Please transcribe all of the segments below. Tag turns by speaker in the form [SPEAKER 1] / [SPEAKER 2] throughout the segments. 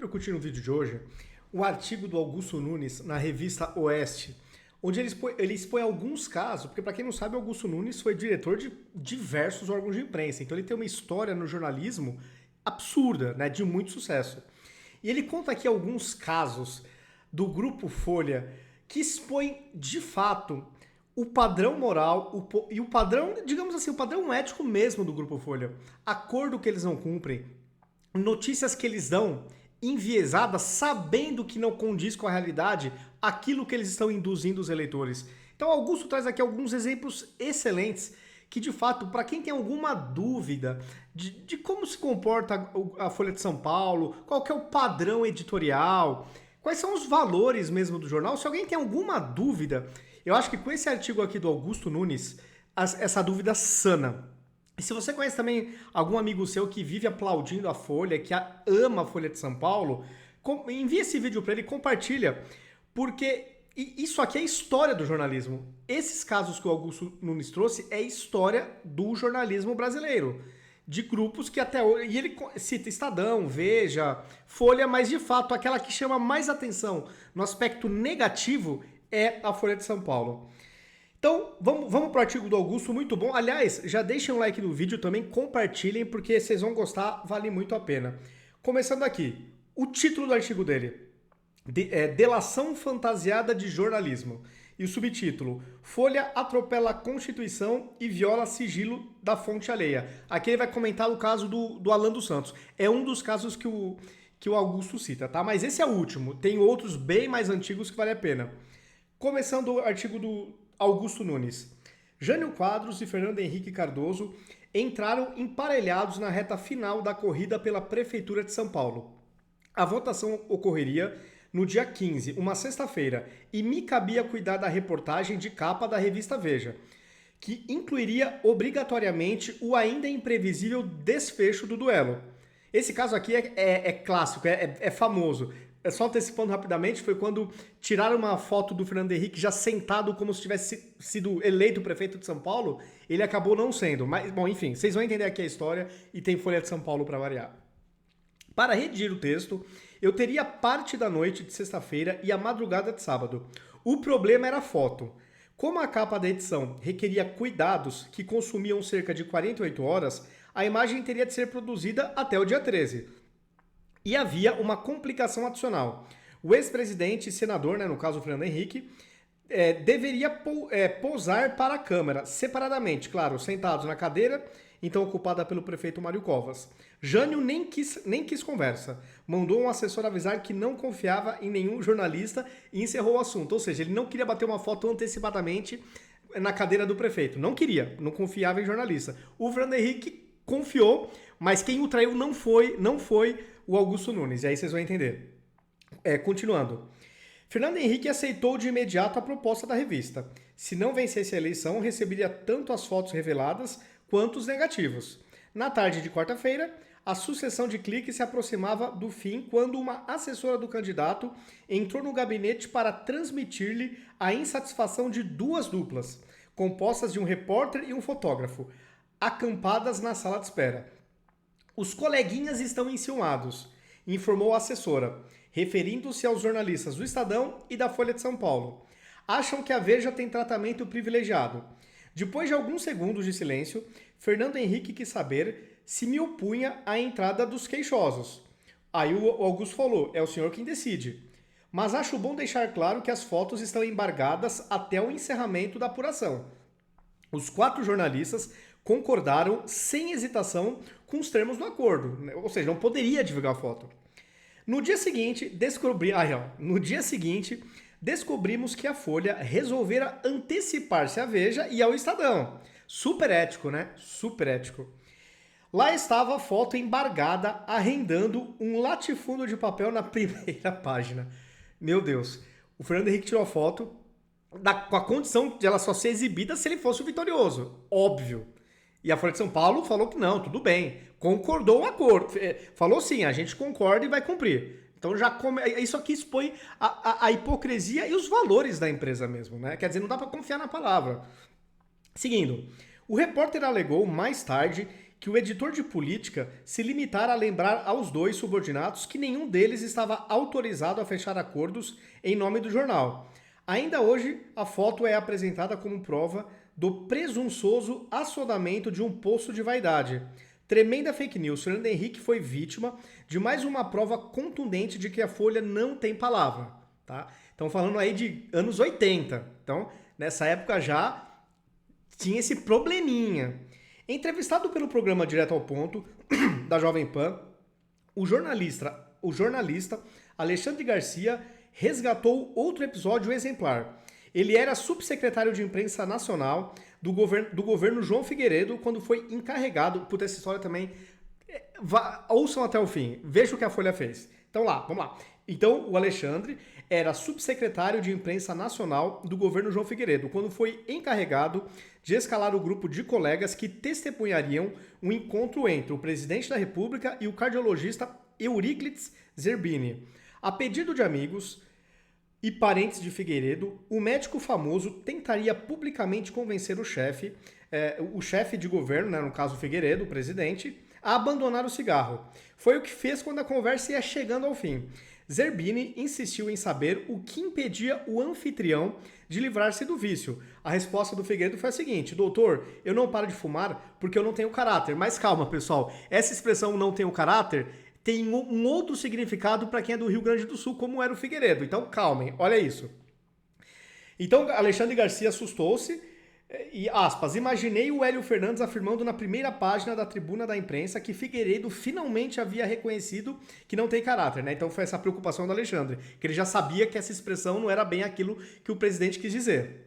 [SPEAKER 1] repercutir no vídeo de hoje o artigo do Augusto Nunes na revista Oeste, onde ele expõe alguns casos, porque para quem não sabe, Augusto Nunes foi diretor de diversos órgãos de imprensa, então ele tem uma história no jornalismo absurda, né, de muito sucesso. E ele conta aqui alguns casos do Grupo Folha que expõem, de fato, o padrão moral e o padrão, digamos assim, o padrão ético mesmo do Grupo Folha. Acordo que eles não cumprem, notícias que eles dão enviesadas, sabendo que não condiz com a realidade aquilo que eles estão induzindo os eleitores. Então, Augusto traz aqui alguns exemplos excelentes que, de fato, para quem tem alguma dúvida de como se comporta a Folha de São Paulo, qual que é o padrão editorial, quais são os valores mesmo do jornal, se alguém tem alguma dúvida, eu acho que com esse artigo aqui do Augusto Nunes, essa dúvida sana. E se você conhece também algum amigo seu que vive aplaudindo a Folha, que ama a Folha de São Paulo, envia esse vídeo para ele, compartilha, porque isso aqui é história do jornalismo. Esses casos que o Augusto Nunes trouxe é história do jornalismo brasileiro, de grupos que até hoje... E ele cita Estadão, Veja, Folha, mas de fato aquela que chama mais atenção no aspecto negativo é a Folha de São Paulo. Então, vamos para o artigo do Augusto, muito bom. Aliás, já deixem um like no vídeo também, compartilhem, porque vocês vão gostar, vale muito a pena. Começando aqui, o título do artigo dele é Delação Fantasiada de Jornalismo. E o subtítulo, Folha atropela a Constituição e viola sigilo da fonte alheia. Aqui ele vai comentar o caso do Alan dos Santos. É um dos casos que o Augusto cita, tá? Mas esse é o último, tem outros bem mais antigos que vale a pena. Começando o artigo do Augusto Nunes. Jânio Quadros e Fernando Henrique Cardoso entraram emparelhados na reta final da corrida pela Prefeitura de São Paulo. A votação ocorreria no dia 15, uma sexta-feira, e me cabia cuidar da reportagem de capa da revista Veja, que incluiria obrigatoriamente o ainda imprevisível desfecho do duelo. Esse caso aqui é clássico, é famoso. Só antecipando rapidamente, foi quando tiraram uma foto do Fernando Henrique já sentado como se tivesse sido eleito prefeito de São Paulo. Ele acabou não sendo. Mas, bom, enfim, vocês vão entender aqui a história e tem Folha de São Paulo para variar. Para redigir o texto, eu teria parte da noite de sexta-feira e a madrugada de sábado. O problema era a foto. Como a capa da edição requeria cuidados que consumiam cerca de 48 horas, a imagem teria de ser produzida até o dia 13. E havia uma complicação adicional. O ex-presidente e senador, né, no caso o Fernando Henrique, deveria pousar para a câmera, separadamente, claro, sentados na cadeira, então ocupada pelo prefeito Mário Covas. Jânio nem quis conversa. Mandou um assessor avisar que não confiava em nenhum jornalista e encerrou o assunto. Ou seja, ele não queria bater uma foto antecipadamente na cadeira do prefeito. Não queria, não confiava em jornalista. O Fernando Henrique confiou, mas quem o traiu não foi o Augusto Nunes. E aí vocês vão entender. Continuando. Fernando Henrique aceitou de imediato a proposta da revista. Se não vencesse a eleição, receberia tanto as fotos reveladas quanto os negativos. Na tarde de quarta-feira, a sucessão de cliques se aproximava do fim quando uma assessora do candidato entrou no gabinete para transmitir-lhe a insatisfação de duas duplas, compostas de um repórter e um fotógrafo, acampadas na sala de espera. Os coleguinhas estão enciumados, informou a assessora, referindo-se aos jornalistas do Estadão e da Folha de São Paulo. Acham que a Veja tem tratamento privilegiado. Depois de alguns segundos de silêncio, Fernando Henrique quis saber se me opunha à entrada dos queixosos. Aí o Augusto falou, é o senhor quem decide. Mas acho bom deixar claro que as fotos estão embargadas até o encerramento da apuração. Os 4 jornalistas concordaram sem hesitação com os termos do acordo, ou seja, não poderia divulgar a foto. No dia seguinte, descobrimos que a Folha resolvera antecipar-se à Veja e ao Estadão. Super ético, né? Super ético. Lá estava a foto embargada, arrendando um latifúndio de papel na primeira página. Meu Deus. O Fernando Henrique tirou a foto com a condição de ela só ser exibida se ele fosse o vitorioso. Óbvio. E a Folha de São Paulo falou que não, tudo bem. Concordou o acordo. Falou sim, a gente concorda e vai cumprir. Então isso aqui expõe a hipocrisia e os valores da empresa mesmo, né? Quer dizer, não dá para confiar na palavra. Seguindo, o repórter alegou mais tarde que o editor de política se limitara a lembrar aos dois subordinados que nenhum deles estava autorizado a fechar acordos em nome do jornal. Ainda hoje, a foto é apresentada como prova do presunçoso assodamento de um poço de vaidade. Tremenda fake news. Fernando Henrique foi vítima de mais uma prova contundente de que a Folha não tem palavra. Tá? Estão falando aí de anos 80. Então, nessa época já tinha esse probleminha. Entrevistado pelo programa Direto ao Ponto, da Jovem Pan, o jornalista Alexandre Garcia resgatou outro episódio exemplar. Ele era subsecretário de Imprensa Nacional do governo João Figueiredo quando foi encarregado... Puta, essa história também... Ouçam até o fim, vejam o que a Folha fez. Então vamos lá. Então, o Alexandre era subsecretário de Imprensa Nacional do governo João Figueiredo, quando foi encarregado de escalar o grupo de colegas que testemunhariam um encontro entre o presidente da República e o cardiologista Euríclides Zerbini. A pedido de amigos e parentes de Figueiredo, o médico famoso tentaria publicamente convencer o chefe de governo, né, no caso Figueiredo, o presidente, a abandonar o cigarro. Foi o que fez quando a conversa ia chegando ao fim. Zerbini insistiu em saber o que impedia o anfitrião de livrar-se do vício. A resposta do Figueiredo foi a seguinte: doutor, eu não paro de fumar porque eu não tenho caráter. Mas calma, pessoal, essa expressão não tenho caráter tem um outro significado para quem é do Rio Grande do Sul, como era o Figueiredo. Então calmem, olha isso. Então Alexandre Garcia assustou-se e, aspas, imaginei o Hélio Fernandes afirmando na primeira página da tribuna da imprensa que Figueiredo finalmente havia reconhecido que não tem caráter, né? Então foi essa preocupação do Alexandre, que ele já sabia que essa expressão não era bem aquilo que o presidente quis dizer.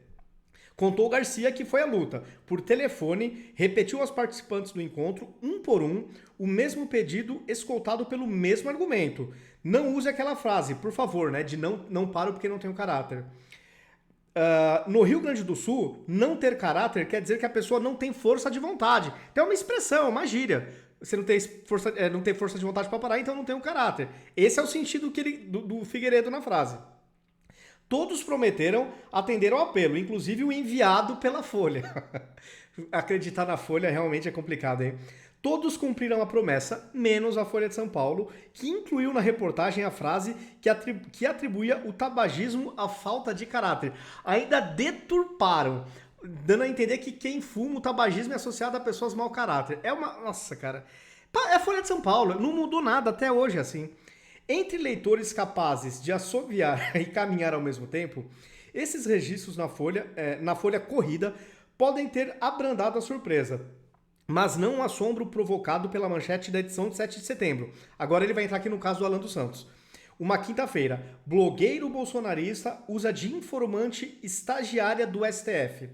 [SPEAKER 1] Contou Garcia que foi a luta. Por telefone, repetiu aos participantes do encontro, um por um, o mesmo pedido escoltado pelo mesmo argumento. Não use aquela frase, por favor, né? De não paro porque não tenho caráter. No Rio Grande do Sul, não ter caráter quer dizer que a pessoa não tem força de vontade. Então é uma expressão, uma gíria. Você não tem força de vontade para parar, então não tem um caráter. Esse é o sentido do Figueiredo na frase. Todos prometeram atender ao apelo, inclusive o enviado pela Folha. Acreditar na Folha realmente é complicado, hein? Todos cumpriram a promessa, menos a Folha de São Paulo, que incluiu na reportagem a frase que atribuía o tabagismo à falta de caráter. Ainda deturparam, dando a entender que quem fuma o tabagismo é associado a pessoas mau caráter. Nossa, cara. É a Folha de São Paulo, não mudou nada até hoje assim. Entre leitores capazes de assoviar e caminhar ao mesmo tempo, esses registros na folha corrida podem ter abrandado a surpresa, mas não o assombro provocado pela manchete da edição de 7 de setembro. Agora ele vai entrar aqui no caso do Alan dos Santos. Uma quinta-feira, blogueiro bolsonarista usa de informante estagiária do STF.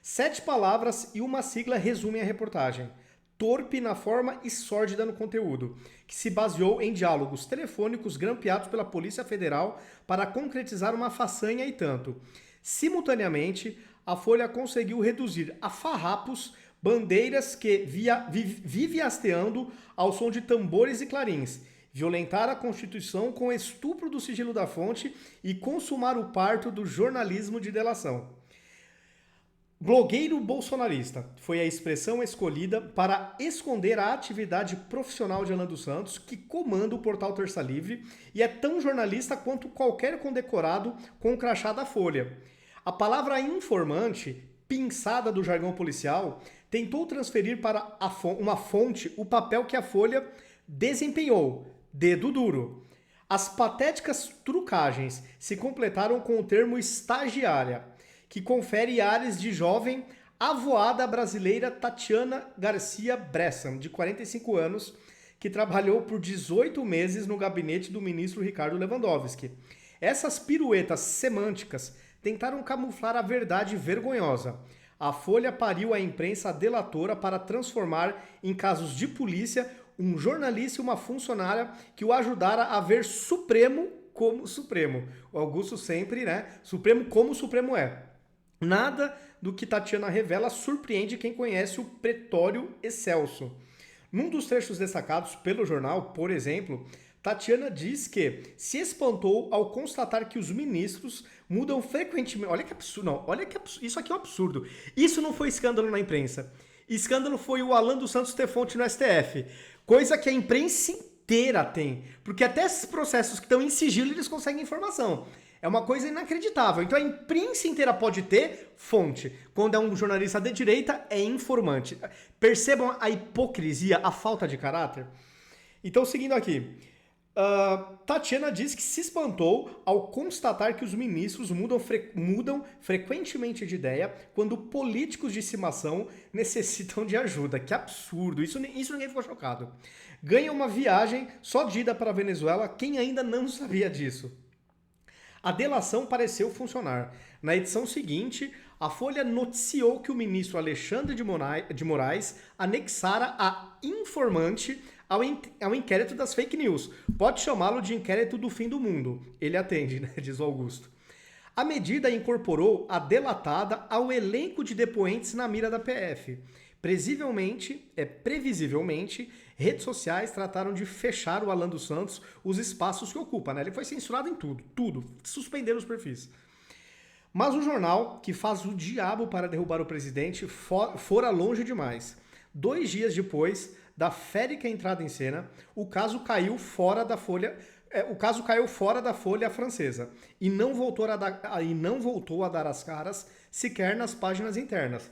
[SPEAKER 1] 7 palavras e uma sigla resumem a reportagem. Torpe na forma e sórdida no conteúdo, que se baseou em diálogos telefônicos grampeados pela Polícia Federal para concretizar uma façanha e tanto. Simultaneamente, a Folha conseguiu reduzir a farrapos bandeiras que vive hasteando ao som de tambores e clarins, violentar a Constituição com estupro do sigilo da fonte e consumar o parto do jornalismo de delação. Blogueiro bolsonarista foi a expressão escolhida para esconder a atividade profissional de Alan dos Santos, que comanda o portal Terça Livre e é tão jornalista quanto qualquer condecorado com o crachá da Folha. A palavra informante, pinçada do jargão policial, tentou transferir para uma fonte o papel que a Folha desempenhou, dedo duro. As patéticas trucagens se completaram com o termo estagiária, que confere ares de jovem avoada brasileira Tatiana Garcia Bressan, de 45 anos, que trabalhou por 18 meses no gabinete do ministro Ricardo Lewandowski. Essas piruetas semânticas tentaram camuflar a verdade vergonhosa. A Folha pariu a imprensa delatora para transformar em casos de polícia um jornalista e uma funcionária que o ajudara a ver Supremo como Supremo. O Augusto sempre, né? Supremo como o Supremo é. Nada do que Tatiana revela surpreende quem conhece o Pretório Excelso. Num dos trechos destacados pelo jornal, por exemplo, Tatiana diz que se espantou ao constatar que os ministros mudam frequentemente. Olha que absurdo, não, olha que absurdo. Isso aqui é um absurdo. Isso não foi escândalo na imprensa. Escândalo foi o Alan dos Santos ter fonte no STF. Coisa que a imprensa inteira tem. Porque até esses processos que estão em sigilo, eles conseguem informação. É uma coisa inacreditável. Então a imprensa inteira pode ter fonte. Quando é um jornalista de direita, é informante. Percebam a hipocrisia, a falta de caráter? Então, seguindo aqui. Tatiana diz que se espantou ao constatar que os ministros mudam frequentemente de ideia quando políticos de estimação necessitam de ajuda. Que absurdo. Isso ninguém ficou chocado. Ganha uma viagem só de ida para a Venezuela quem ainda não sabia disso. A delação pareceu funcionar. Na edição seguinte, a Folha noticiou que o ministro Alexandre de Moraes anexara a informante ao inquérito das fake news. Pode chamá-lo de inquérito do fim do mundo. Ele atende, né? Diz o Augusto. A medida incorporou a delatada ao elenco de depoentes na mira da PF. Previsivelmente, redes sociais trataram de fechar o Alan dos Santos os espaços que ocupa, né? Ele foi censurado em tudo. Suspenderam os perfis. Mas o jornal, que faz o diabo para derrubar o presidente, fora longe demais. 2 dias depois da férica entrada em cena, o caso caiu fora da Folha francesa e não voltou a dar as caras sequer nas páginas internas.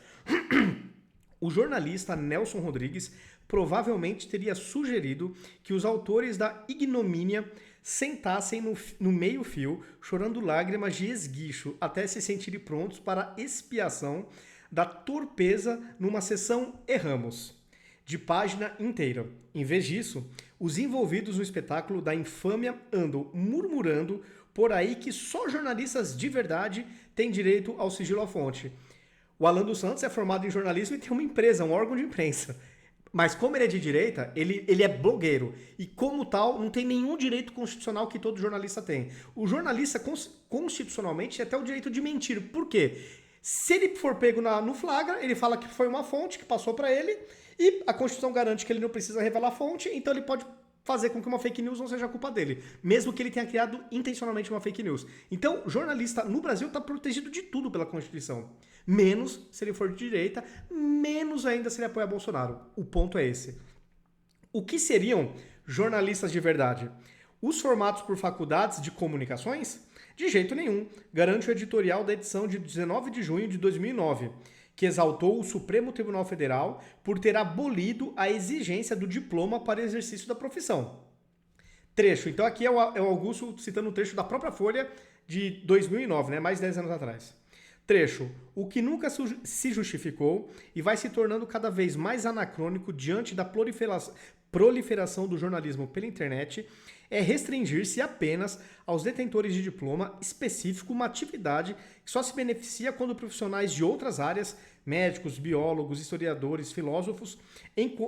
[SPEAKER 1] O jornalista Nelson Rodrigues provavelmente teria sugerido que os autores da ignomínia sentassem no meio-fio, chorando lágrimas de esguicho, até se sentirem prontos para a expiação da torpeza numa sessão erramos, de página inteira. Em vez disso, os envolvidos no espetáculo da infâmia andam murmurando por aí que só jornalistas de verdade têm direito ao sigilo à fonte. O Alan dos Santos é formado em jornalismo e tem uma empresa, um órgão de imprensa. Mas como ele é de direita, ele é blogueiro. E como tal, não tem nenhum direito constitucional que todo jornalista tem. O jornalista, constitucionalmente, tem até o direito de mentir. Por quê? Se ele for pego no flagra, ele fala que foi uma fonte que passou para ele e a Constituição garante que ele não precisa revelar a fonte, então ele pode fazer com que uma fake news não seja culpa dele, mesmo que ele tenha criado intencionalmente uma fake news. Então, jornalista no Brasil está protegido de tudo pela Constituição. Menos se ele for de direita, menos ainda se ele apoia Bolsonaro. O ponto é esse. O que seriam jornalistas de verdade? Os formados por faculdades de comunicações? De jeito nenhum. Garante o editorial da edição de 19 de junho de 2009, que exaltou o Supremo Tribunal Federal por ter abolido a exigência do diploma para exercício da profissão. Trecho. Então aqui é o Augusto citando um trecho da própria Folha de 2009, né? Mais de 10 anos atrás. Trecho. O que nunca se justificou e vai se tornando cada vez mais anacrônico diante da proliferação do jornalismo pela internet é restringir-se apenas aos detentores de diploma específico uma atividade que só se beneficia quando profissionais de outras áreas, médicos, biólogos, historiadores, filósofos,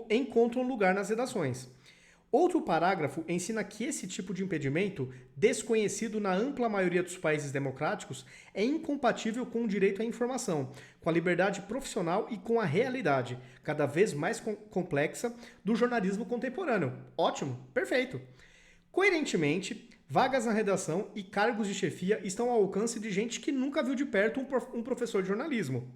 [SPEAKER 1] encontram lugar nas redações. Outro parágrafo ensina que esse tipo de impedimento, desconhecido na ampla maioria dos países democráticos, é incompatível com o direito à informação, com a liberdade profissional e com a realidade, cada vez mais complexa, do jornalismo contemporâneo. Ótimo, perfeito. Coerentemente, vagas na redação e cargos de chefia estão ao alcance de gente que nunca viu de perto um professor de jornalismo.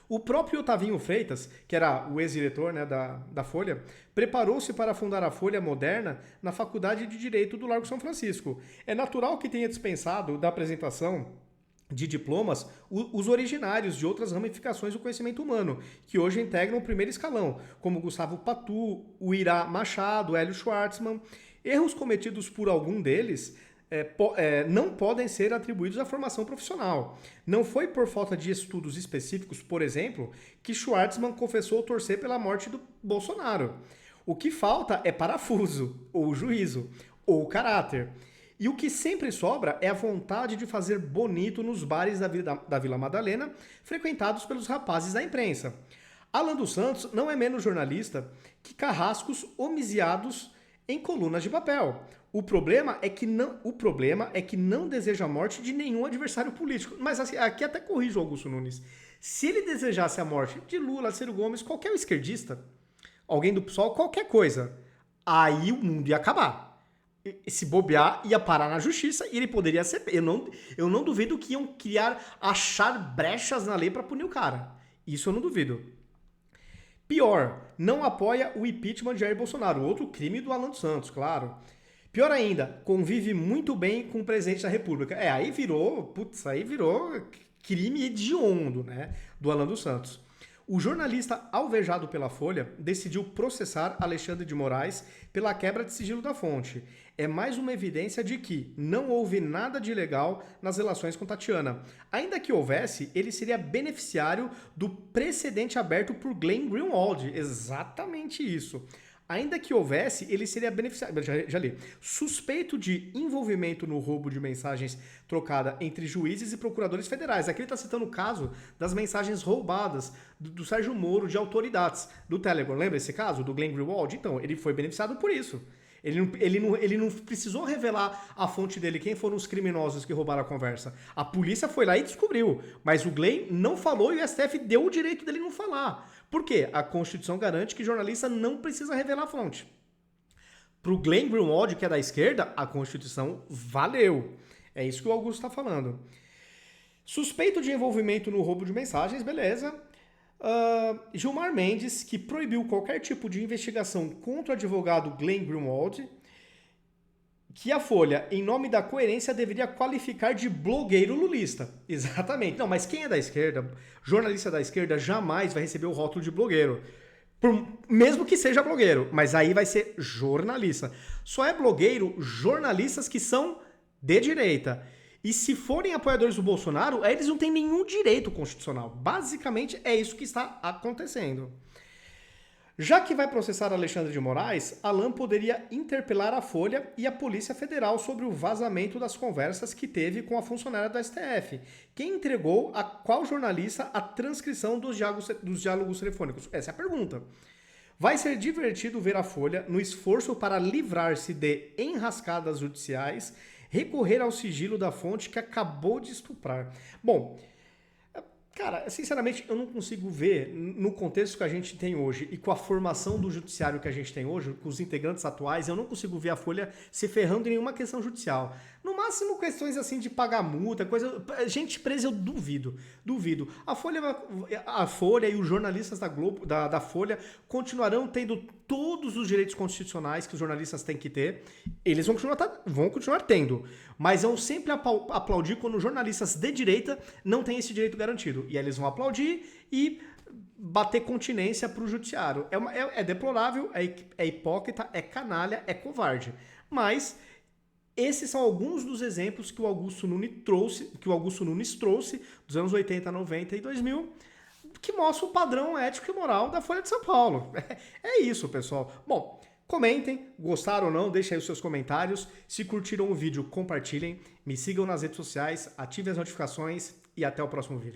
[SPEAKER 1] O próprio Otavinho Freitas, que era o ex-diretor, né, da Folha, preparou-se para fundar a Folha Moderna na Faculdade de Direito do Largo São Francisco. É natural que tenha dispensado da apresentação de diplomas os originários de outras ramificações do conhecimento humano, que hoje integram o primeiro escalão, como Gustavo Patu, o Irá Machado, Hélio Schwartzman. Erros cometidos por algum deles não podem ser atribuídos à formação profissional. Não foi por falta de estudos específicos, por exemplo, que Schwartzman confessou torcer pela morte do Bolsonaro. O que falta é parafuso, ou juízo, ou caráter. E o que sempre sobra é a vontade de fazer bonito nos bares da Vila Madalena, frequentados pelos rapazes da imprensa. Alan dos Santos não é menos jornalista que carrascos homiziados em colunas de papel. O problema é que não deseja a morte de nenhum adversário político. Mas assim, aqui até corrijo o Augusto Nunes. Se ele desejasse a morte de Lula, Ciro Gomes, qualquer esquerdista, alguém do PSOL, qualquer coisa, aí o mundo ia acabar. Se bobear, ia parar na justiça e ele poderia ser... Eu não duvido que iam achar brechas na lei para punir o cara. Isso eu não duvido. Pior, não apoia o impeachment de Jair Bolsonaro, outro crime do Alan dos Santos, claro. Pior ainda, convive muito bem com o presidente da República. Aí virou crime hediondo, né, do Alan dos Santos. O jornalista alvejado pela Folha decidiu processar Alexandre de Moraes pela quebra de sigilo da fonte. É mais uma evidência de que não houve nada de ilegal nas relações com Tatiana. Ainda que houvesse, ele seria beneficiário do precedente aberto por Glenn Greenwald. Exatamente isso. Ainda que houvesse, ele seria beneficiário. Já li. Suspeito de envolvimento no roubo de mensagens trocada entre juízes e procuradores federais. Aqui ele está citando o caso das mensagens roubadas do Sérgio Moro de autoridades do Telegram. Lembra esse caso do Glenn Greenwald? Então, ele foi beneficiado por isso. Ele não precisou revelar a fonte dele, quem foram os criminosos que roubaram a conversa. A polícia foi lá e descobriu. Mas o Glenn não falou e o STF deu o direito dele não falar. Por quê? A Constituição garante que jornalista não precisa revelar a fonte. Para o Glenn Greenwald, que é da esquerda, a Constituição valeu. É isso que o Augusto está falando. Suspeito de envolvimento no roubo de mensagens, beleza. Gilmar Mendes, que proibiu qualquer tipo de investigação contra o advogado Glenn Greenwald, que a Folha, em nome da coerência, deveria qualificar de blogueiro lulista. Exatamente. Não, mas quem é da esquerda, jornalista da esquerda, jamais vai receber o rótulo de blogueiro. Mesmo que seja blogueiro, mas aí vai ser jornalista. Só é blogueiro jornalistas que são de direita. E se forem apoiadores do Bolsonaro, aí eles não têm nenhum direito constitucional. Basicamente é isso que está acontecendo. Já que vai processar Alexandre de Moraes, Alan poderia interpelar a Folha e a Polícia Federal sobre o vazamento das conversas que teve com a funcionária do STF. Quem entregou a qual jornalista a transcrição dos diálogos telefônicos? Essa é a pergunta. Vai ser divertido ver a Folha, no esforço para livrar-se de enrascadas judiciais, recorrer ao sigilo da fonte que acabou de estuprar. Bom, cara, sinceramente, eu não consigo ver, no contexto que a gente tem hoje e com a formação do judiciário que a gente tem hoje, com os integrantes atuais, eu não consigo ver a Folha se ferrando em nenhuma questão judicial. No máximo, questões assim de pagar multa, coisa. Gente presa, eu duvido. A Folha e os jornalistas da Globo, da Folha, continuarão tendo todos os direitos constitucionais que os jornalistas têm que ter. Eles vão continuar tendo. Mas vão sempre aplaudir quando jornalistas de direita não têm esse direito garantido. E aí eles vão aplaudir e bater continência para o judiciário. É deplorável, é hipócrita, é canalha, é covarde. Mas esses são alguns dos exemplos que o Augusto Nunes trouxe dos anos 80, 90 e 2000, que mostra o padrão ético e moral da Folha de São Paulo. É isso, pessoal. Bom, comentem, gostaram ou não, deixem aí os seus comentários. Se curtiram o vídeo, compartilhem, me sigam nas redes sociais, ativem as notificações e até o próximo vídeo.